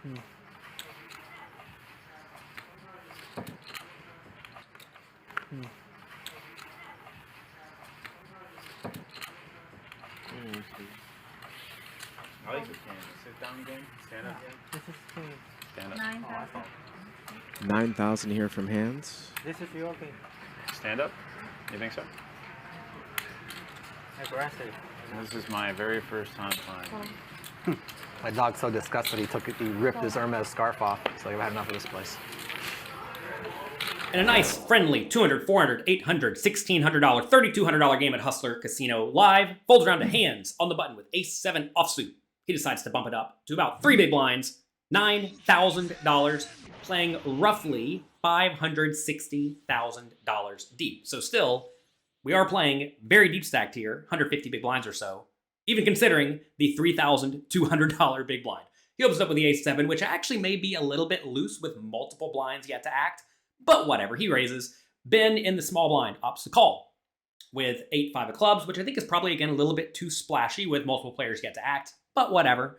I like this game. Sit down game, stand up game. This is king. Stand up. 9,000. 9,000 here from Handz. This is your king. Stand up? You think so? Aggressive. This is my very first time playing. My dog's so disgusted he ripped his Hermes scarf off. He's like, I've had enough of this place. And a nice, friendly $200, $400, $800, $1,600, $3,200 game at Hustler Casino Live folds around to Handz on the button with Ace-7 offsuit. He decides to bump it up to about 3 big blinds, $9,000, playing roughly $560,000 deep. So still, we are playing very deep stacked here, 150 big blinds or so, even considering the $3,200 big blind. He opens up with the Ace-7, which actually may be a little bit loose with multiple blinds yet to act, but whatever, he raises. Ben in the small blind opts to call with 8-5 of clubs, which I think is probably, again, a little bit too splashy with multiple players yet to act, but whatever.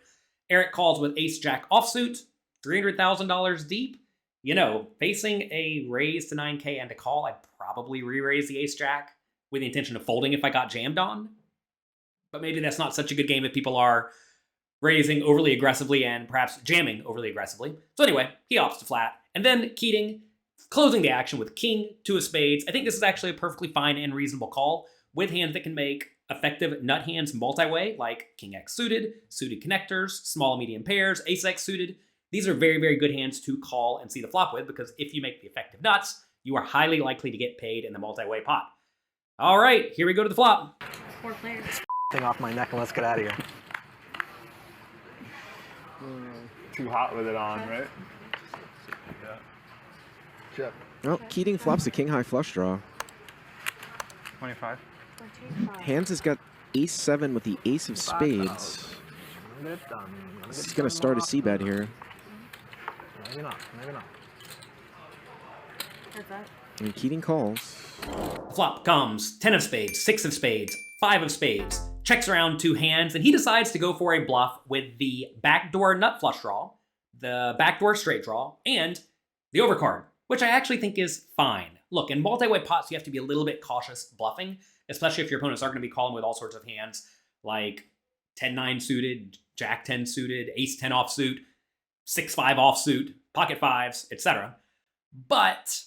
Eric calls with Ace-Jack offsuit, $300,000 deep. You know, facing a raise to 9K and a call, I'd probably re-raise the Ace-Jack with the intention of folding if I got jammed on. But maybe that's not such a good game if people are raising overly aggressively and perhaps jamming overly aggressively. So anyway, he opts to flat. And then Keating closing the action with King, 2 of spades. I think this is actually a perfectly fine and reasonable call with hands that can make effective nut hands multi-way, like King X suited, suited connectors, small and medium pairs, Ace X suited. These are very, very good hands to call and see the flop with, because if you make the effective nuts, you are highly likely to get paid in the multi-way pot. All right, here we go to the flop. 4 players. Thing off my neck and let's get out of here. Too hot with it on, right? Yeah. Chip. Oh, Keating flops a king-high flush draw. 25. 25. Handz has got Ace-7 with the Ace of spades. He's going to start a C-bet here. Maybe not. Maybe not. What's that? And Keating calls. Flop comes 10 of spades, 6 of spades, 5 of spades, checks around 2 hands, and he decides to go for a bluff with the backdoor nut flush draw, the backdoor straight draw, and the overcard, which I actually think is fine. Look, in multi-way pots, you have to be a little bit cautious bluffing, especially if your opponents are going to be calling with all sorts of hands like 10-9 suited, Jack-10 suited, Ace-10 offsuit, 6-5 offsuit, pocket fives, etc. But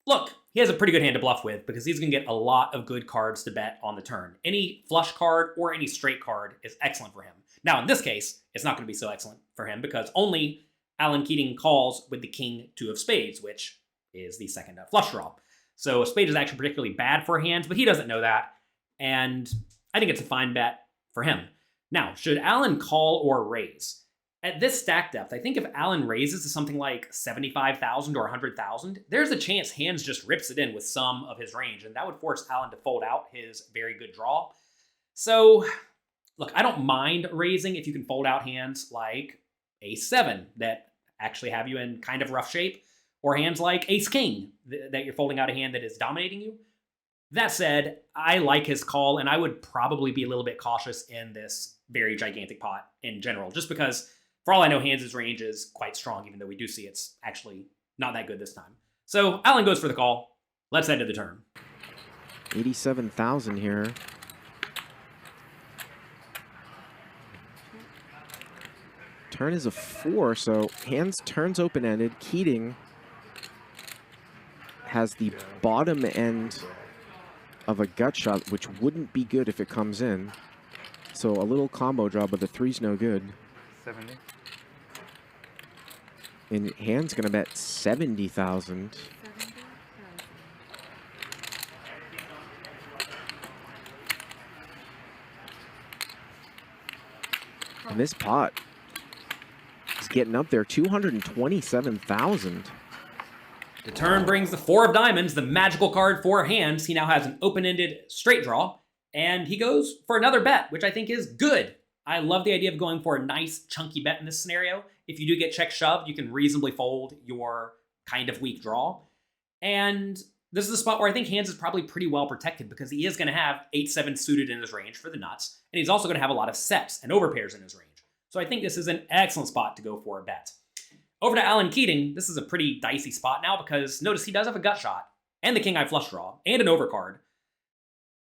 look, he has a pretty good hand to bluff with because he's going to get a lot of good cards to bet on the turn. Any flush card or any straight card is excellent for him. Now, in this case, it's not going to be so excellent for him because only Alan Keating calls with the King 2 of spades, which is the second flush draw. So a spade is actually particularly bad for hands, but he doesn't know that, and I think it's a fine bet for him. Now, should Alan call or raise? At this stack depth, I think if Alan raises to something like 75,000 or 100,000, there's a chance Handz just rips it in with some of his range, and that would force Alan to fold out his very good draw. So, look, I don't mind raising if you can fold out hands like Ace-7 that actually have you in kind of rough shape, or hands like Ace-King that you're folding out a hand that is dominating you. That said, I like his call, and I would probably be a little bit cautious in this very gigantic pot in general, just because, for all I know, Handz' range is quite strong, even though we do see it's actually not that good this time. So Alan goes for the call. Let's head to the turn. 87,000 here. Turn is a 4, so Handz turns open-ended. Keating has the bottom end of a gut shot, which wouldn't be good if it comes in. So a little combo draw, but the 3's no good. 70. And Handz gonna bet 70,000. 70,000. And this pot is getting up there, 227,000. The turn brings the 4 of diamonds, the magical card for Handz. He now has an open-ended straight draw, and he goes for another bet, which I think is good. I love the idea of going for a nice chunky bet in this scenario. If you do get check shoved, you can reasonably fold your kind of weak draw. And this is a spot where I think Handz is probably pretty well protected because he is going to have 8-7 suited in his range for the nuts, and he's also going to have a lot of sets and overpairs in his range. So I think this is an excellent spot to go for a bet. Over to Alan Keating, this is a pretty dicey spot now because notice he does have a gut shot and the king-high flush draw and an overcard.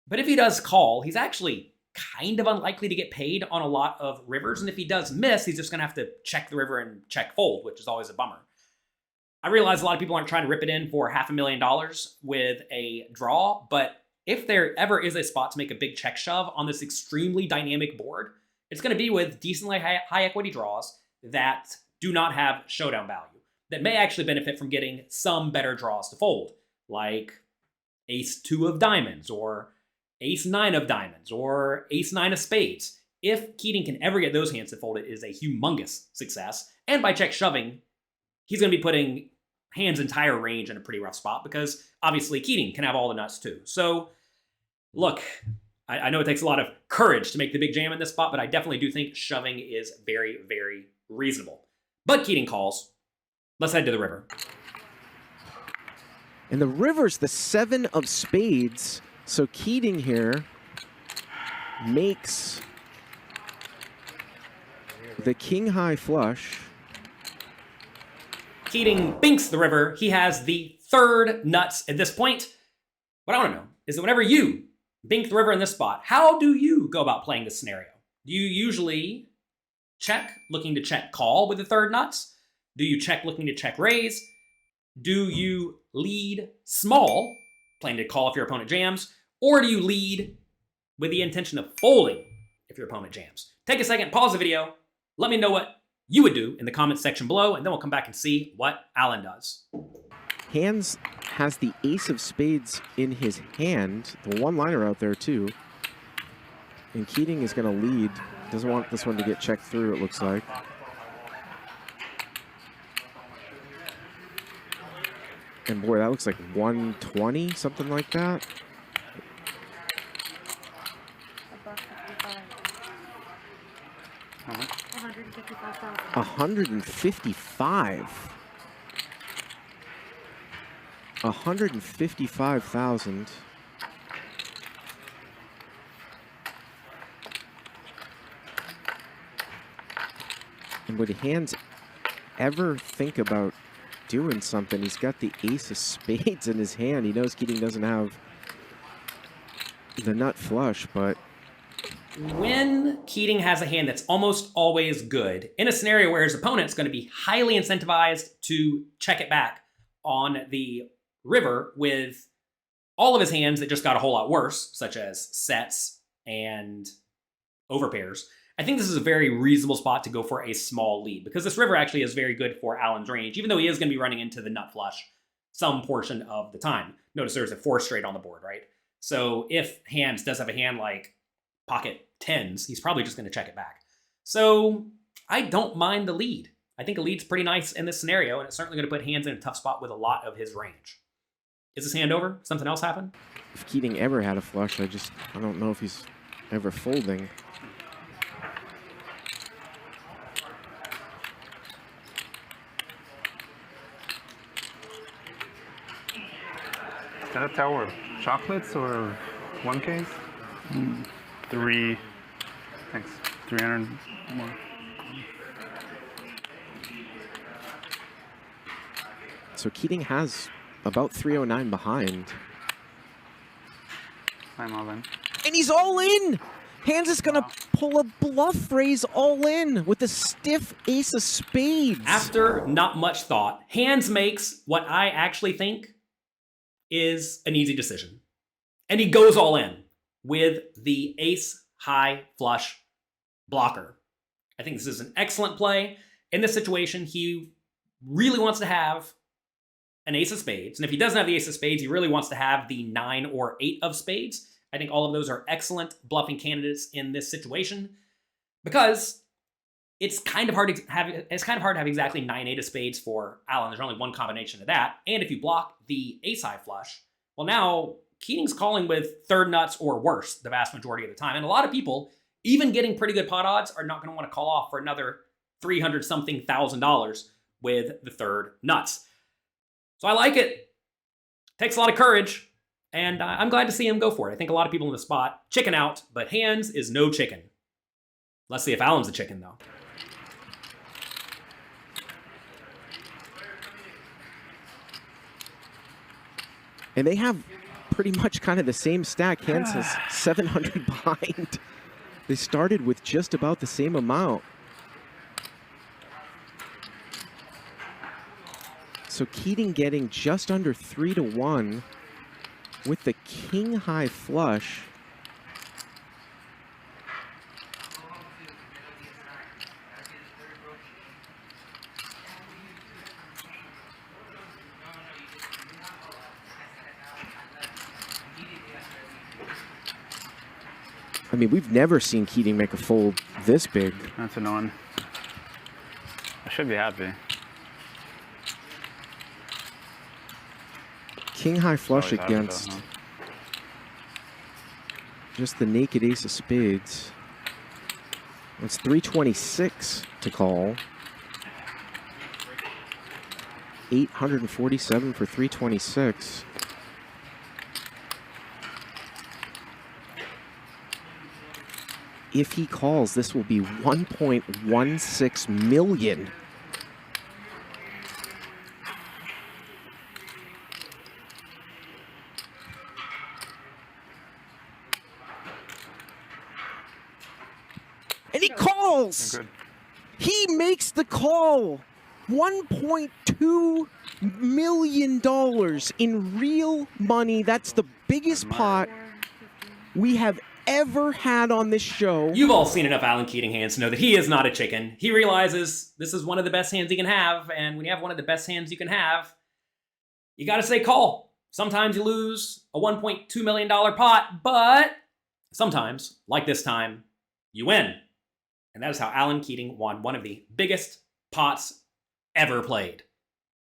But if he does call, he's actually kind of unlikely to get paid on a lot of rivers, and if he does miss, he's just going to have to check the river and check fold, which is always a bummer. I realize a lot of people aren't trying to rip it in for $500,000 with a draw, but if there ever is a spot to make a big check shove on this extremely dynamic board, it's going to be with decently high equity draws that do not have showdown value, that may actually benefit from getting some better draws to fold, like ace-2 of diamonds, or ace-9 of diamonds, or ace-9 of spades. If Keating can ever get those hands to fold, it is a humongous success, and by check shoving, he's going to be putting Handz' entire range in a pretty rough spot, because obviously Keating can have all the nuts too. So, look, I know it takes a lot of courage to make the big jam in this spot, but I definitely do think shoving is very, very reasonable. But Keating calls. Let's head to the river. And the river's the 7 of spades. So Keating here makes the king-high flush. Keating binks the river. He has the 3rd nuts at this point. What I want to know is that whenever you bink the river in this spot, how do you go about playing this scenario? Do you usually check, looking to check call with the 3rd nuts? Do you check looking to check raise? Do you lead small, playing to call if your opponent jams? Or do you lead with the intention of folding if your opponent jams? Take a second, pause the video, let me know what you would do in the comments section below, and then we'll come back and see what Alan does. Handz has the ace of spades in his hand, the one-liner out there too. And Keating is going to lead. Doesn't want this one to get checked through, it looks like. And boy, that looks like 120, something like that. How much? 155,000. 155. 155,000. And would Handz ever think about doing something? He's got the ace of spades in his hand. He knows Keating doesn't have the nut flush, but When Keating has a hand that's almost always good, in a scenario where his opponent's going to be highly incentivized to check it back on the river with all of his hands that just got a whole lot worse, such as sets and overpairs, I think this is a very reasonable spot to go for a small lead, because this river actually is very good for Alan's range, even though he is going to be running into the nut flush some portion of the time. Notice there's a 4 straight on the board, right? So if Handz does have a hand like pocket 10s, he's probably just going to check it back. So I don't mind the lead. I think a lead's pretty nice in this scenario, and it's certainly going to put Handz in a tough spot with a lot of his range. Is this hand over? Something else happened? if Keating ever had a flush, I don't know if he's ever folding. Is that a tower of chocolates or 1Ks? 3. Thanks. 300 more. So Keating has about 309 behind. I'm all in. And he's all in! Handz is gonna pull a bluff raise all in with a stiff ace of spades. After not much thought, Handz makes what I actually think is an easy decision. And he goes all in with the ace high flush blocker. I think this is an excellent play. In this situation, he really wants to have an ace of spades. And if he doesn't have the ace of spades, he really wants to have the 9 or 8 of spades. I think all of those are excellent bluffing candidates in this situation, because it's kind of hard to have exactly 9-8 of spades for Alan. There's only one combination of that. And if you block the ace high flush, well, now Keating's calling with third nuts or worse the vast majority of the time. And a lot of people, even getting pretty good pot odds, are not going to want to call off for another $300-something thousand with the third nuts. So I like it. Takes a lot of courage. And I'm glad to see him go for it. I think a lot of people in the spot chicken out, but Handz is no chicken. Let's see if Alan's the chicken, though. And they have pretty much kind of the same stack. Handz is 700 behind. They started with just about the same amount. So Keating getting just under 3-1 with the king high flush. I mean, we've never seen Keating make a fold this big. That's annoying. I should be happy. King high flush Always happy though, against huh? just the naked ace of spades. It's 326 to call. 847 for 326. If he calls, this will be 1.16 million. And he calls! Good. He makes the call. $1.2 million in real money. That's the biggest pot we have ever had on this show. You've all seen enough Alan Keating hands to know that he is not a chicken. He realizes this is one of the best hands he can have, and when you have one of the best hands you can have, you gotta say call. Sometimes you lose a $1.2 million pot, but sometimes, like this time, you win. And that is how Alan Keating won one of the biggest pots ever played.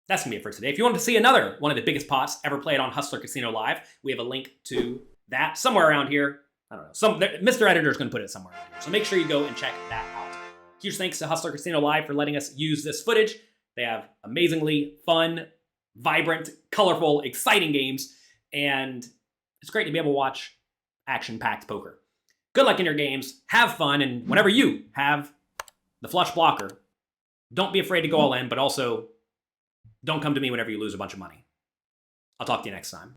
That's gonna be it for today. If you want to see another one of the biggest pots ever played on Hustler Casino Live, we have a link to that somewhere around here. I don't know. Mr. Editor is going to put it somewhere around here. So make sure you go and check that out. Huge thanks to Hustler Casino Live for letting us use this footage. They have amazingly fun, vibrant, colorful, exciting games. And it's great to be able to watch action-packed poker. Good luck in your games. Have fun. And whenever you have the flush blocker, don't be afraid to go all in, but also don't come to me whenever you lose a bunch of money. I'll talk to you next time.